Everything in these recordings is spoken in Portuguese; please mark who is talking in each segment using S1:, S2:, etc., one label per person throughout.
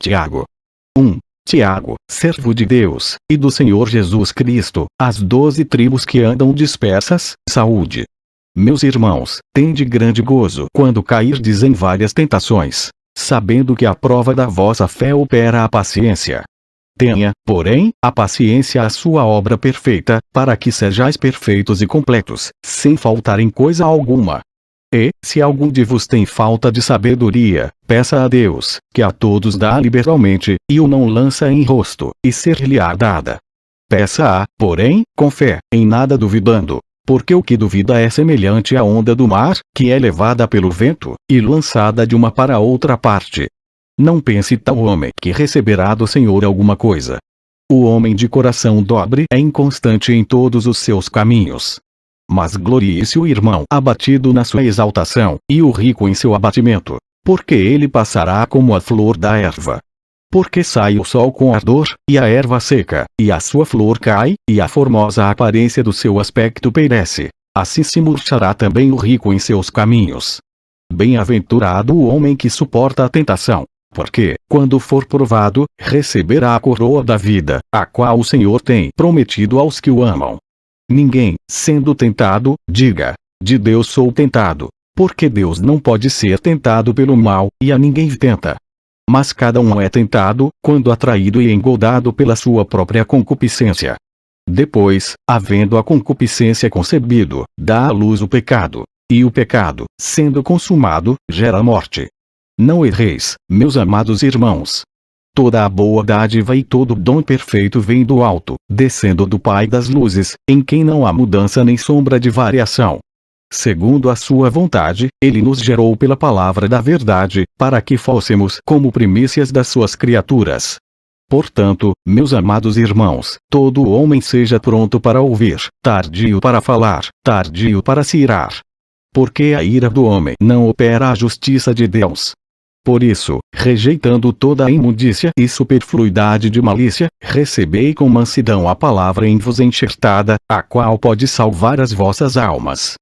S1: Tiago 1. Tiago, servo de Deus, e do Senhor Jesus Cristo, às 12 tribos que andam dispersas, saúde. Meus irmãos, tende grande gozo quando cairdes em várias tentações, sabendo que a prova da vossa fé opera a paciência. Tenha, porém, a paciência a sua obra perfeita, para que sejais perfeitos e completos, sem faltar em coisa alguma. E, se algum de vos tem falta de sabedoria, peça a Deus, que a todos dá liberalmente, e o não lança em rosto, e ser-lhe-á dada. Peça-a, porém, com fé, em nada duvidando, porque o que duvida é semelhante à onda do mar, que é levada pelo vento, e lançada de uma para outra parte. Não pense tal homem que receberá do Senhor alguma coisa. O homem de coração dobre é inconstante em todos os seus caminhos. Mas glorie-se o irmão abatido na sua exaltação, e o rico em seu abatimento, porque ele passará como a flor da erva. Porque sai o sol com ardor, e a erva seca, e a sua flor cai, e a formosa aparência do seu aspecto perece. Assim se murchará também o rico em seus caminhos. Bem-aventurado o homem que suporta a tentação, porque, quando for provado, receberá a coroa da vida, a qual o Senhor tem prometido aos que o amam. Ninguém, sendo tentado, diga: de Deus sou tentado, porque Deus não pode ser tentado pelo mal, e a ninguém tenta. Mas cada um é tentado, quando atraído e engodado pela sua própria concupiscência. Depois, havendo a concupiscência concebido, dá à luz o pecado. E o pecado, sendo consumado, gera morte. Não erreis, meus amados irmãos. Toda a boa dádiva e todo dom perfeito vem do alto, descendo do Pai das luzes, em quem não há mudança nem sombra de variação. Segundo a sua vontade, ele nos gerou pela palavra da verdade, para que fôssemos como primícias das suas criaturas. Portanto, meus amados irmãos, todo homem seja pronto para ouvir, tardio para falar, tardio para se irar. Porque a ira do homem não opera a justiça de Deus. Por isso, rejeitando toda a imundícia e superfluidade de malícia, recebei com mansidão a palavra em vos enxertada, a qual pode salvar as vossas almas.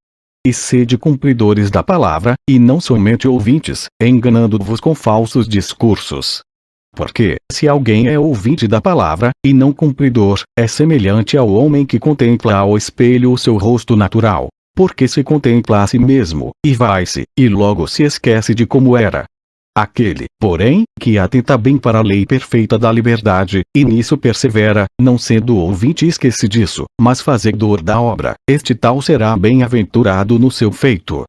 S1: E sede cumpridores da palavra, e não somente ouvintes, enganando-vos com falsos discursos. Porque, se alguém é ouvinte da palavra, e não cumpridor, é semelhante ao homem que contempla ao espelho o seu rosto natural. Porque se contempla a si mesmo, e vai-se, e logo se esquece de como era. Aquele, porém, que atenta bem para a lei perfeita da liberdade, e nisso persevera, não sendo ouvinte esquecidiço, mas fazedor da obra, este tal será bem-aventurado no seu feito.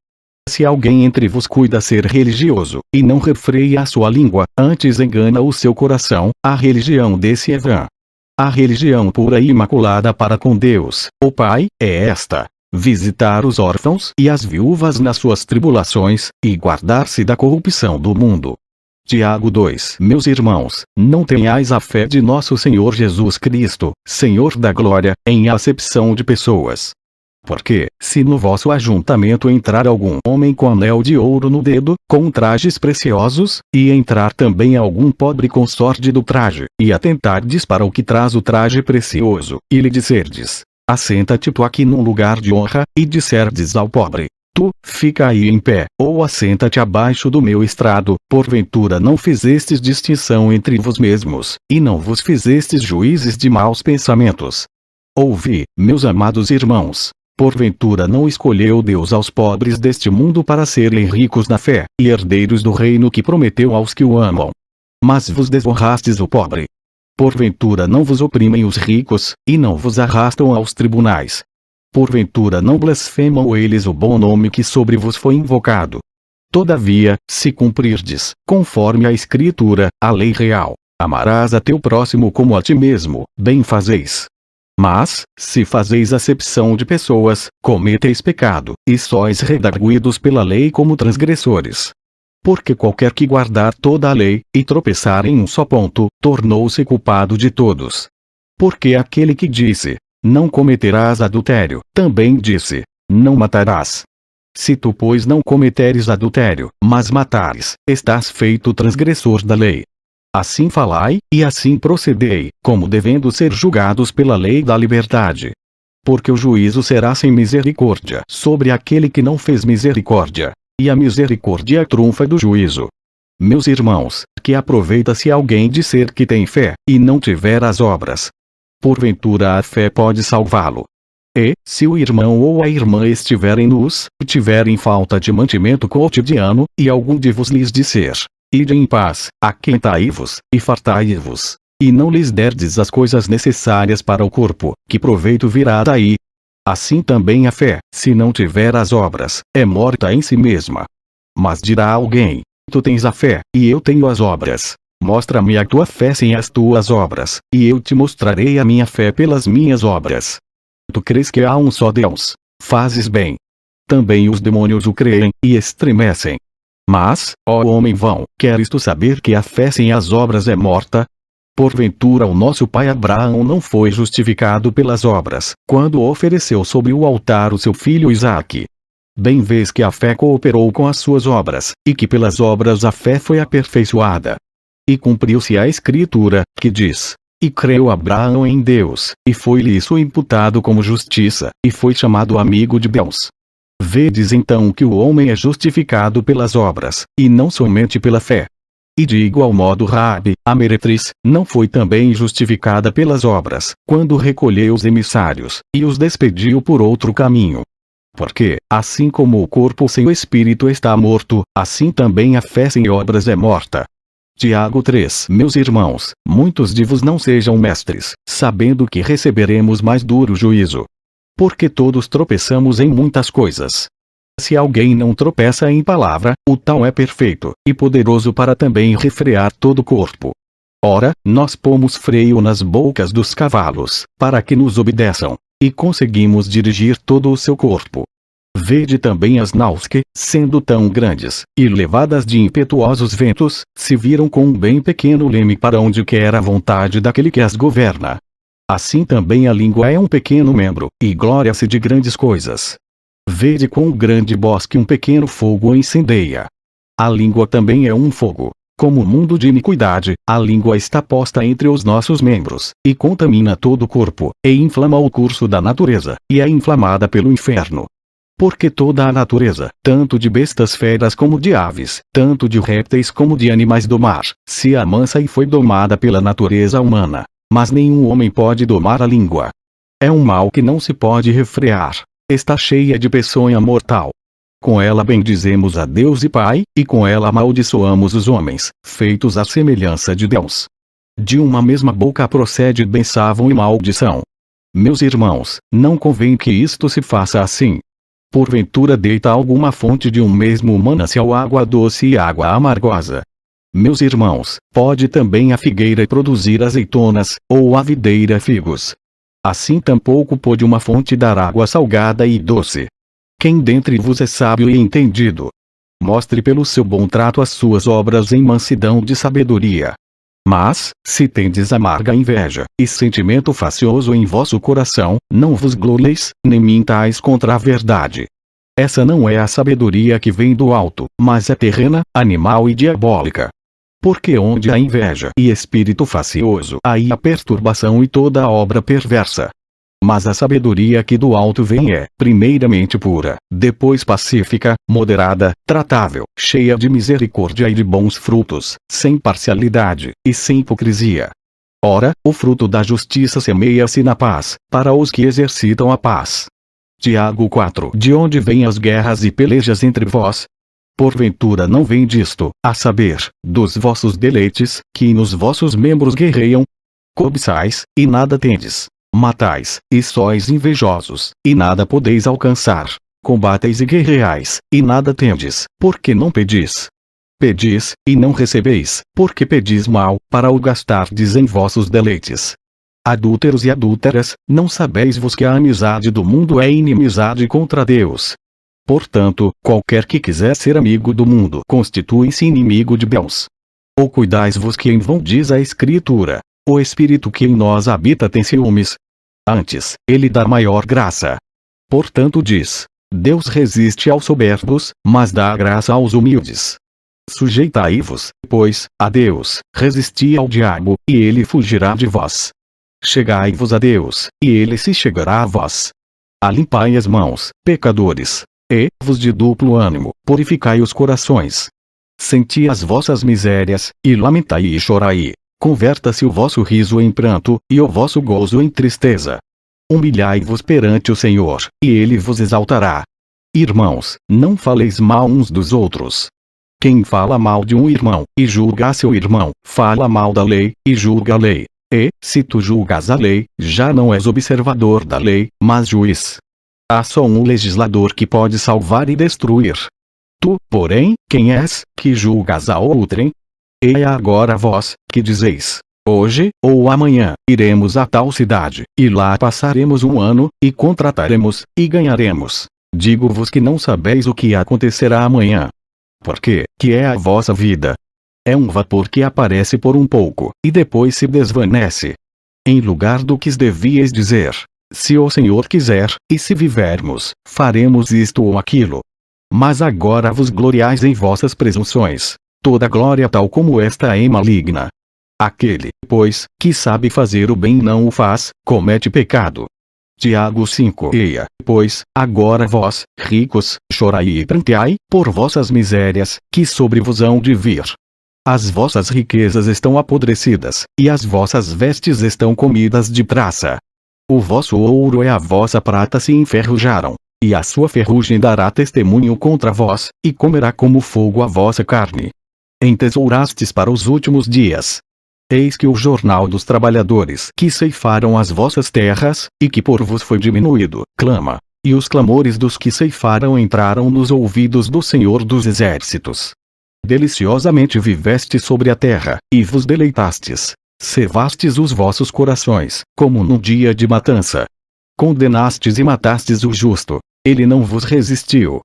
S1: Se alguém entre vos cuida ser religioso, e não refreia a sua língua, antes engana o seu coração, a religião desse é vã. A religião pura e imaculada para com Deus, o Pai, é esta: visitar os órfãos e as viúvas nas suas tribulações, e guardar-se da corrupção do mundo. Tiago 2. Meus irmãos, não tenhais a fé de nosso Senhor Jesus Cristo, Senhor da glória, em acepção de pessoas. Porque, se no vosso ajuntamento entrar algum homem com anel de ouro no dedo, com trajes preciosos, e entrar também algum pobre com sorte do traje, e atentardes para o que traz o traje precioso, e lhe disserdes: assenta-te tu aqui num lugar de honra, e disserdes ao pobre: tu, fica aí em pé, ou assenta-te abaixo do meu estrado, porventura não fizestes distinção entre vos mesmos, e não vos fizestes juízes de maus pensamentos. Ouvi, meus amados irmãos, porventura não escolheu Deus aos pobres deste mundo para serem ricos na fé, e herdeiros do reino que prometeu aos que o amam. Mas vos desonrastes o pobre. Porventura não vos oprimem os ricos, e não vos arrastam aos tribunais. Porventura não blasfemam eles o bom nome que sobre vos foi invocado. Todavia, se cumprirdes, conforme a Escritura, a lei real, amarás a teu próximo como a ti mesmo, bem fazeis. Mas, se fazeis acepção de pessoas, cometeis pecado, e sois redarguidos pela lei como transgressores. Porque qualquer que guardar toda a lei, e tropeçar em um só ponto, tornou-se culpado de todos. Porque aquele que disse: não cometerás adultério, também disse: não matarás. Se tu, pois, não cometeres adultério, mas matares, estás feito transgressor da lei. Assim falai, e assim procedei, como devendo ser julgados pela lei da liberdade. Porque o juízo será sem misericórdia sobre aquele que não fez misericórdia. E a misericórdia trunfa do juízo. Meus irmãos, que aproveita se alguém disser que tem fé, e não tiver as obras. Porventura a fé pode salvá-lo. E, se o irmão ou a irmã estiverem nus, tiverem falta de mantimento cotidiano, e algum de vos lhes disser: ide em paz, aquentai-vos, e fartai-vos, e não lhes derdes as coisas necessárias para o corpo, que proveito virá daí? Assim também a fé, se não tiver as obras, é morta em si mesma. Mas dirá alguém: tu tens a fé, e eu tenho as obras. Mostra-me a tua fé sem as tuas obras, e eu te mostrarei a minha fé pelas minhas obras. Tu crês que há um só Deus? Fazes bem. Também os demônios o creem, e estremecem. Mas, ó homem vão, queres tu saber que a fé sem as obras é morta? Porventura o nosso pai Abraão não foi justificado pelas obras, quando ofereceu sobre o altar o seu filho Isaque. Bem vês que a fé cooperou com as suas obras, e que pelas obras a fé foi aperfeiçoada. E cumpriu-se a escritura, que diz: e creu Abraão em Deus, e foi-lhe isso imputado como justiça, e foi chamado amigo de Deus. Vedes então que o homem é justificado pelas obras, e não somente pela fé. E de igual modo Raabe, a meretriz, não foi também justificada pelas obras, quando recolheu os emissários, e os despediu por outro caminho. Porque, assim como o corpo sem o espírito está morto, assim também a fé sem obras é morta. Tiago 3. Meus irmãos, muitos de vos não sejam mestres, sabendo que receberemos mais duro juízo. Porque todos tropeçamos em muitas coisas. Se alguém não tropeça em palavra, o tal é perfeito, e poderoso para também refrear todo o corpo. Ora, nós pomos freio nas bocas dos cavalos, para que nos obedeçam, e conseguimos dirigir todo o seu corpo. Vede também as naus que, sendo tão grandes, e levadas de impetuosos ventos, se viram com um bem pequeno leme para onde quer a vontade daquele que as governa. Assim também a língua é um pequeno membro, e glória-se de grandes coisas. Vede quão grande bosque um pequeno fogo incendeia. A língua também é um fogo. Como mundo de iniquidade, a língua está posta entre os nossos membros, e contamina todo o corpo, e inflama o curso da natureza, e é inflamada pelo inferno. Porque toda a natureza, tanto de bestas feras como de aves, tanto de répteis como de animais do mar, se amansa e foi domada pela natureza humana. Mas nenhum homem pode domar a língua. É um mal que não se pode refrear. Está cheia de peçonha mortal. Com ela bendizemos a Deus e Pai, e com ela amaldiçoamos os homens, feitos à semelhança de Deus. De uma mesma boca procede bênção e maldição. Meus irmãos, não convém que isto se faça assim. Porventura deita alguma fonte de um mesmo manancial água doce e água amargosa. Meus irmãos, pode também a figueira produzir azeitonas, ou a videira figos. Assim tampouco pode uma fonte dar água salgada e doce. Quem dentre vos é sábio e entendido? Mostre pelo seu bom trato as suas obras em mansidão de sabedoria. Mas, se tendes amarga inveja, e sentimento facioso em vosso coração, não vos glorieis, nem mintais contra a verdade. Essa não é a sabedoria que vem do alto, mas é terrena, animal e diabólica. Porque onde há inveja e espírito facioso, aí há perturbação e toda obra perversa. Mas a sabedoria que do alto vem é, primeiramente pura, depois pacífica, moderada, tratável, cheia de misericórdia e de bons frutos, sem parcialidade, e sem hipocrisia. Ora, o fruto da justiça semeia-se na paz, para os que exercitam a paz. Tiago 4. De onde vêm as guerras e pelejas entre vós? Porventura não vem disto, a saber, dos vossos deleites, que nos vossos membros guerreiam? Cobiçais, e nada tendes. Matais, e sois invejosos, e nada podeis alcançar. Combateis e guerreais, e nada tendes, porque não pedis. Pedis, e não recebeis, porque pedis mal, para o gastardes em vossos deleites. Adúlteros e adúlteras, não sabeis vos que a amizade do mundo é inimizade contra Deus? Portanto, qualquer que quiser ser amigo do mundo constitui-se inimigo de Deus. Ou cuidais-vos que em vão diz a Escritura: o Espírito que em nós habita tem ciúmes. Antes, ele dá maior graça. Portanto diz: Deus resiste aos soberbos, mas dá graça aos humildes. Sujeitai-vos, pois, a Deus, resisti ao diabo, e ele fugirá de vós. Chegai-vos a Deus, e ele se chegará a vós. Alimpai as mãos, pecadores, e, vos de duplo ânimo, purificai os corações. Senti as vossas misérias, e lamentai e chorai. Converta-se o vosso riso em pranto, e o vosso gozo em tristeza. Humilhai-vos perante o Senhor, e Ele vos exaltará. Irmãos, não faleis mal uns dos outros. Quem fala mal de um irmão, e julga a seu irmão, fala mal da lei, e julga a lei. E, se tu julgas a lei, já não és observador da lei, mas juiz. Há só um legislador que pode salvar e destruir. Tu, porém, quem és, que julgas a outrem? E agora vós, que dizeis: hoje, ou amanhã, iremos a tal cidade, e lá passaremos um ano, e contrataremos, e ganharemos. Digo-vos que não sabeis o que acontecerá amanhã. Porque, que é a vossa vida? É um vapor que aparece por um pouco, e depois se desvanece. Em lugar do que devíeis dizer: se o Senhor quiser, e se vivermos, faremos isto ou aquilo. Mas agora vos gloriais em vossas presunções. Toda glória tal como esta é maligna. Aquele, pois, que sabe fazer o bem e não o faz, comete pecado. Tiago 5. Eia, pois, agora vós, ricos, chorai e pranteai, por vossas misérias, que sobre vos hão de vir. As vossas riquezas estão apodrecidas, e as vossas vestes estão comidas de traça. O vosso ouro e a vossa prata se enferrujaram, e a sua ferrugem dará testemunho contra vós, e comerá como fogo a vossa carne. Entesourastes para os últimos dias. Eis que o jornal dos trabalhadores que ceifaram as vossas terras, e que por vos foi diminuído, clama, e os clamores dos que ceifaram entraram nos ouvidos do Senhor dos Exércitos. Deliciosamente viveste sobre a terra, e vos deleitastes. Cevastes os vossos corações, como num dia de matança. Condenastes e matastes o justo. Ele não vos resistiu.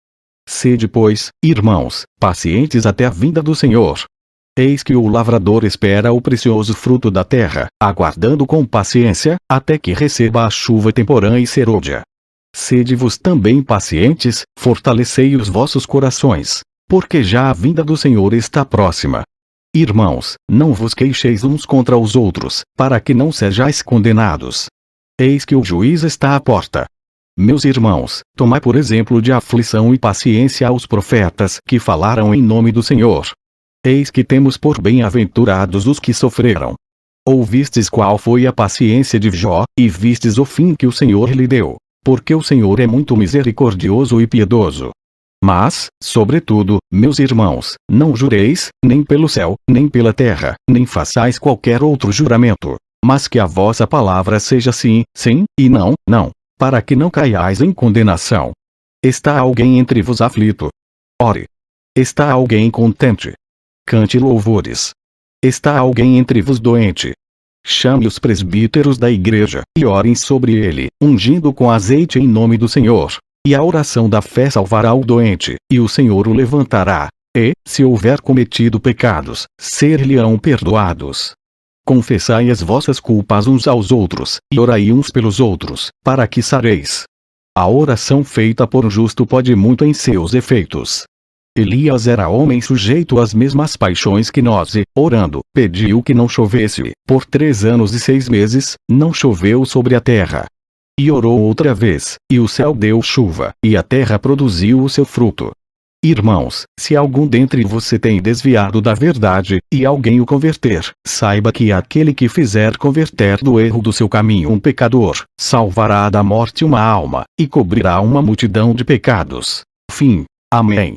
S1: Sede, pois, irmãos, pacientes até a vinda do Senhor. Eis que o lavrador espera o precioso fruto da terra, aguardando com paciência, até que receba a chuva temporã e serôdia. Sede-vos também pacientes, fortalecei os vossos corações, porque já a vinda do Senhor está próxima. Irmãos, não vos queixeis uns contra os outros, para que não sejais condenados. Eis que o juiz está à porta. Meus irmãos, tomai por exemplo de aflição e paciência aos profetas que falaram em nome do Senhor. Eis que temos por bem-aventurados os que sofreram. Ouvistes qual foi a paciência de Jó, e vistes o fim que o Senhor lhe deu, porque o Senhor é muito misericordioso e piedoso. Mas, sobretudo, meus irmãos, não jureis, nem pelo céu, nem pela terra, nem façais qualquer outro juramento, mas que a vossa palavra seja sim, sim, e não, não, para que não caiais em condenação. Está alguém entre vos aflito? Ore. Está alguém contente? Cante louvores. Está alguém entre vos doente? Chame os presbíteros da igreja, e orem sobre ele, ungindo com azeite em nome do Senhor. E a oração da fé salvará o doente, e o Senhor o levantará. E, se houver cometido pecados, ser-lhe-ão perdoados. Confessai as vossas culpas uns aos outros, e orai uns pelos outros, para que sareis. A oração feita por um justo pode muito em seus efeitos. Elias era homem sujeito às mesmas paixões que nós e, orando, pediu que não chovesse. Por 3 anos e 6 meses, não choveu sobre a terra. E orou outra vez, e o céu deu chuva, e a terra produziu o seu fruto. Irmãos, se algum dentre vós se tem desviado da verdade, e alguém o converter, saiba que aquele que fizer converter do erro do seu caminho um pecador, salvará da morte uma alma, e cobrirá uma multidão de pecados. Fim. Amém.